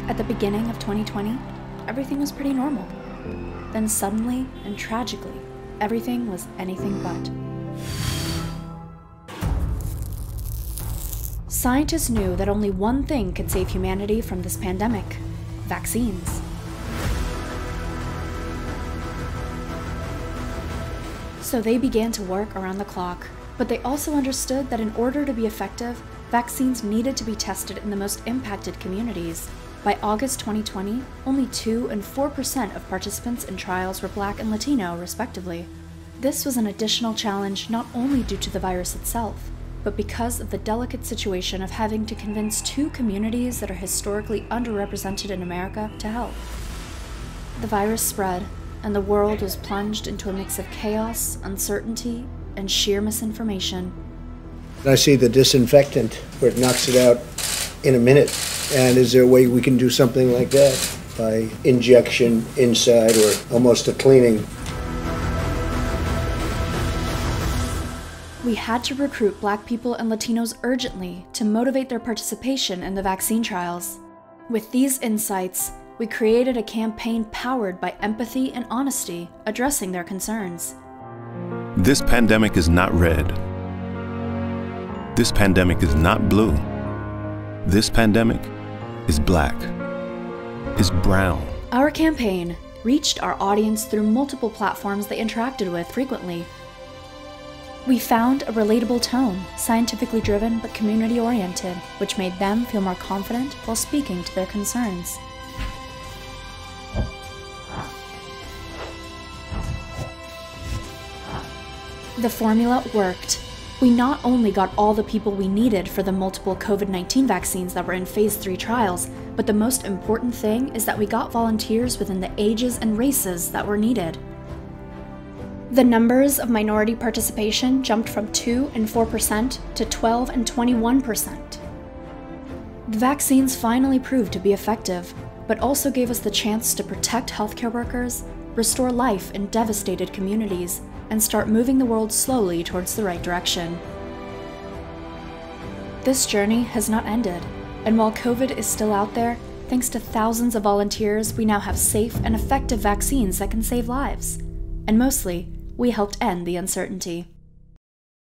At the beginning of 2020, everything was pretty normal. Then suddenly and tragically, everything was anything but. Scientists knew that only one thing could save humanity from this pandemic: vaccines. So they began to work around the clock, but they also understood that in order to be effective, vaccines needed to be tested in the most impacted communities. By August 2020, only 2% and 4% of participants in trials were Black and Latino, respectively. This was an additional challenge not only due to the virus itself, but because of the delicate situation of having to convince two communities that are historically underrepresented in America to help. The virus spread, and the world was plunged into a mix of chaos, uncertainty, and sheer misinformation. I see the disinfectant where it knocks it out in a minute. And is there a way we can do something like that by injection inside or almost a cleaning? We had to recruit Black people and Latinos urgently to motivate their participation in the vaccine trials. With these insights, we created a campaign powered by empathy and honesty, addressing their concerns. This pandemic is not red. This pandemic is not blue. This pandemic is Black, is brown. Our campaign reached our audience through multiple platforms they interacted with frequently. We found a relatable tone, scientifically driven but community-oriented, which made them feel more confident while speaking to their concerns. The formula worked. We not only got all the people we needed for the multiple COVID-19 vaccines that were in Phase 3 trials, but the most important thing is that we got volunteers within the ages and races that were needed. The numbers of minority participation jumped from 2% and 4% to 12% and 21%. The vaccines finally proved to be effective, but also gave us the chance to protect healthcare workers, restore life in devastated communities, and start moving the world slowly towards the right direction. This journey has not ended, and while COVID is still out there, thanks to thousands of volunteers, we now have safe and effective vaccines that can save lives. And mostly, we helped end the uncertainty.